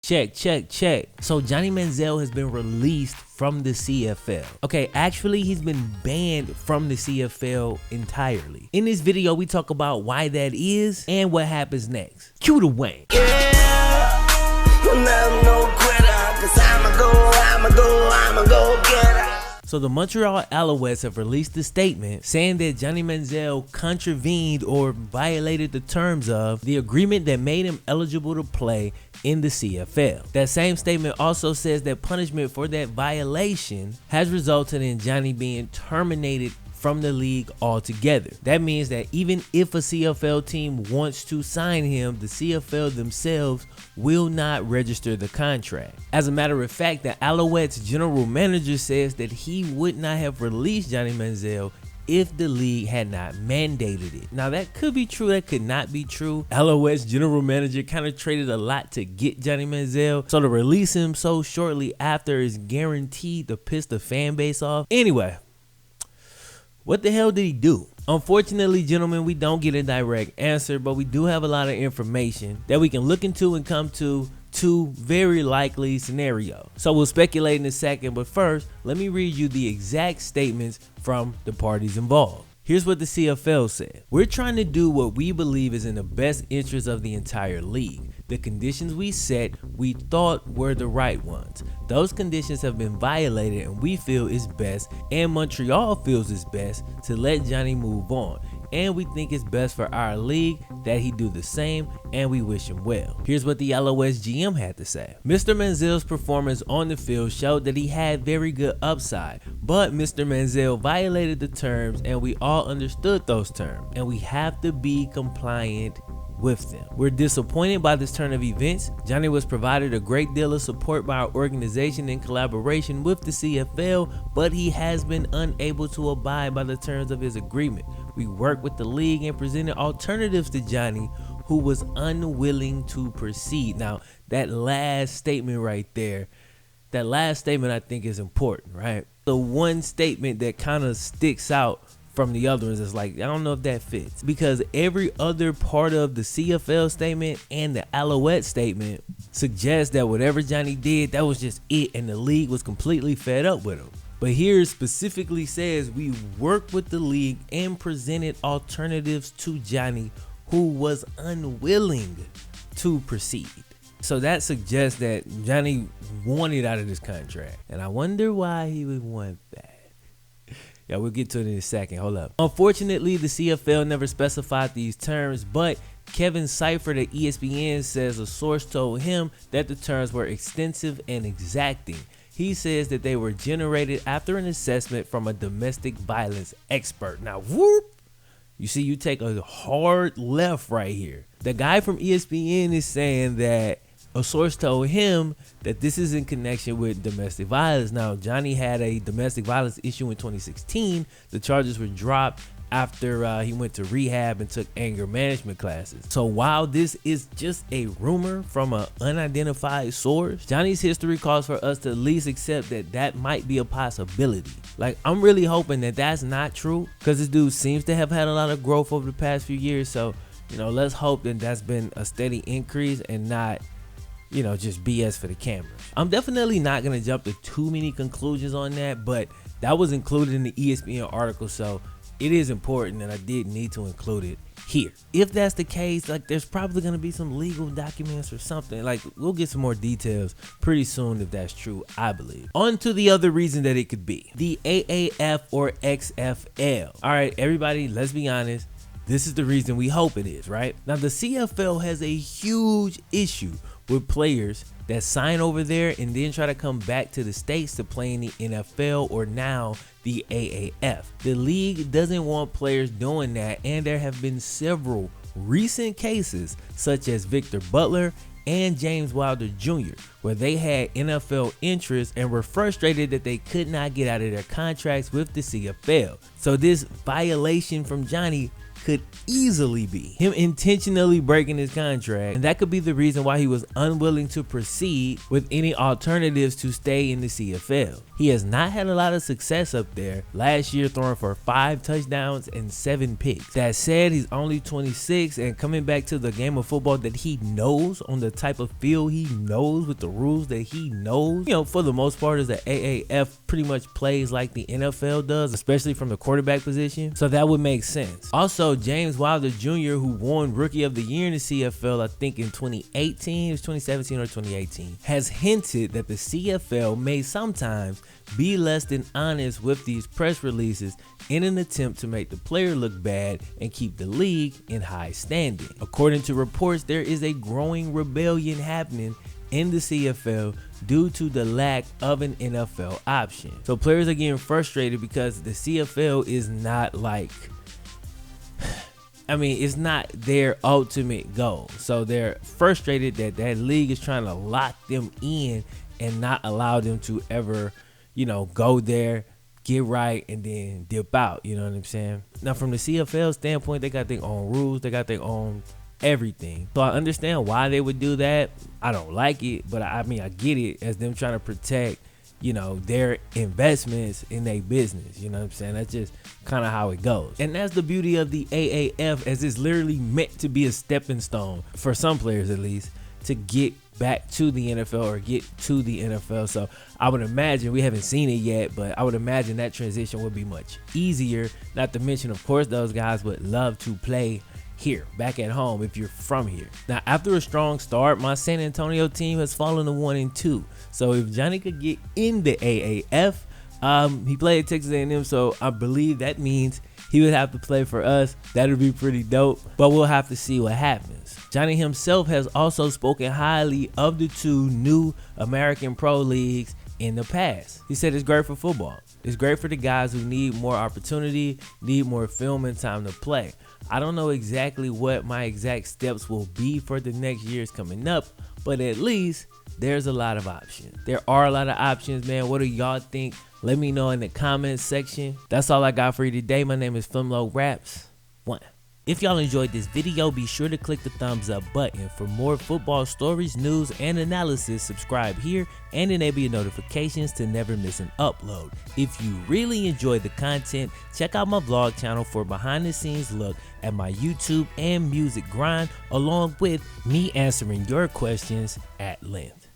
Check. So Johnny Manziel has been released from the CFL. Okay, actually he's been banned from the CFL entirely. In this video, we talk about why that is and what happens next. Cue the Wayne. I'ma go get her. So the Montreal Alouettes have released a statement saying that Johnny Manziel contravened or violated the terms of the agreement that made him eligible to play in the CFL. That same statement also says that punishment for that violation has resulted in Johnny being terminated from the league altogether. That means that even if a CFL team wants to sign him, the CFL themselves will not register the contract. As a matter of fact, the Alouettes general manager says that he would not have released Johnny Manziel if the league had not mandated it. Now that could be true, that could not be true. Alouettes general manager kind of traded a lot to get Johnny Manziel, so to release him so shortly after is guaranteed to piss the fan base off. Anyway, what the hell did he do? Unfortunately, gentlemen, we don't get a direct answer, but we do have a lot of information that we can look into and come to two very likely scenarios. So we'll speculate in a second, but first, let me read you the exact statements from the parties involved. Here's what the CFL said. We're trying to do what we believe is in the best interest of the entire league. The conditions we set, we thought were the right ones. Those conditions have been violated and we feel it's best, and Montreal feels it's best, to let Johnny move on. And we think it's best for our league that he do the same, and we wish him well. Here's what the Alouettes GM had to say. Mr. Manziel's performance on the field showed that he had very good upside, but Mr. Manziel violated the terms and we all understood those terms, and we have to be compliant with them. We're disappointed by this turn of events. Johnny was provided a great deal of support by our organization in collaboration with the CFL, but he has been unable to abide by the terms of his agreement. We worked with the league and presented alternatives to Johnny, who was unwilling to proceed. Now, that last statement right there, that last statement I think is important, right? The one statement that kind of sticks out from the other ones is like, I don't know if that fits, because every other part of the CFL statement and the Alouette statement suggests that whatever Johnny did, that was just it, and the league was completely fed up with him. But here it specifically says we worked with the league and presented alternatives to Johnny, who was unwilling to proceed. So that suggests that Johnny wanted out of this contract, and I wonder why he would want that. Yeah, we'll get to it in a second. Hold up. Unfortunately, the CFL never specified these terms, but Kevin Seifert at ESPN says a source told him that the terms were extensive and exacting. He says that they were generated after an assessment from a domestic violence expert. Now, whoop! You see, you take a hard left right here. The guy from ESPN is saying that a source told him that this is in connection with domestic violence. Now, Johnny had a domestic violence issue in 2016. The charges were dropped after he went to rehab and took anger management classes. So while this is just a rumor from an unidentified source, Johnny's history calls for us to at least accept that that might be a possibility. Like, I'm really hoping that that's not true, because this dude seems to have had a lot of growth over the past few years. So, you know, let's hope that that's been a steady increase and not, you know, just BS for the cameras. I'm definitely not going to jump to too many conclusions on that, but that was included in the ESPN article, so it is important and I did need to include it here. If that's the case, like, there's probably going to be some legal documents or something. Like, we'll get some more details pretty soon if that's true, I believe. On to the other reason that it could be. The AAF or XFL. All right, everybody, let's be honest. This is the reason we hope it is, right? Now, the CFL has a huge issue with players that sign over there and then try to come back to the States to play in the NFL or now the AAF. The league doesn't want players doing that, and there have been several recent cases such as Victor Butler and James Wilder Jr., where they had NFL interest and were frustrated that they could not get out of their contracts with the CFL. So this violation from Johnny could easily be him intentionally breaking his contract, and that could be the reason why he was unwilling to proceed with any alternatives to stay in the CFL. He has not had a lot of success up there, last year throwing for 5 touchdowns and 7 picks. That said, he's only 26 and coming back to the game of football that he knows, on the type of field he knows, with the rules that he knows. You know, for the most part, is the AAF pretty much plays like the NFL does, especially from the quarterback position. So that would make sense. Also, James Wilder Jr., who won Rookie of the Year in the CFL, I think in 2018, it was 2017 or 2018, has hinted that the CFL may sometimes be less than honest with these press releases in an attempt to make the player look bad and keep the league in high standing. According to reports, there is a growing rebellion happening in the CFL due to the lack of an NFL option. So players are getting frustrated because the CFL is not like, I mean, it's not their ultimate goal. So they're frustrated that that league is trying to lock them in and not allow them to ever, you know, go there, get right, and then dip out. You know what I'm saying? Now, from the CFL standpoint, they got their own rules. They got their own everything. So I understand why they would do that. I don't like it, but I mean, I get it as them trying to protect, you know, their investments in their business. You know what I'm saying? That's just kind of how it goes. And that's the beauty of the AAF, as it's literally meant to be a stepping stone for some players, at least, to get back to the NFL or get to the NFL. So I would imagine, we haven't seen it yet, but I would imagine that transition would be much easier. Not to mention, of course, those guys would love to play here, back at home, if you're from here. Now, after a strong start, my San Antonio team has fallen to 1-2. So if Johnny could get in the AAF, he played Texas A&M, so I believe that means he would have to play for us. That would be pretty dope, but we'll have to see what happens. Johnny himself has also spoken highly of the 2 new American Pro Leagues in the past. He said it's great for football. It's great for the guys who need more opportunity, need more film and time to play. I don't know exactly what my exact steps will be for the next years coming up, but at least there's a lot of options. There are a lot of options, man. What do y'all think? Let me know in the comments section. That's all I got for you today. My name is FlemLo Raps 1. If y'all enjoyed this video, be sure to click the thumbs up button. For more football stories, news, and analysis, subscribe here and enable your notifications to never miss an upload. If you really enjoyed the content, check out my vlog channel for behind the scenes look at my YouTube and music grind, along with me answering your questions at length.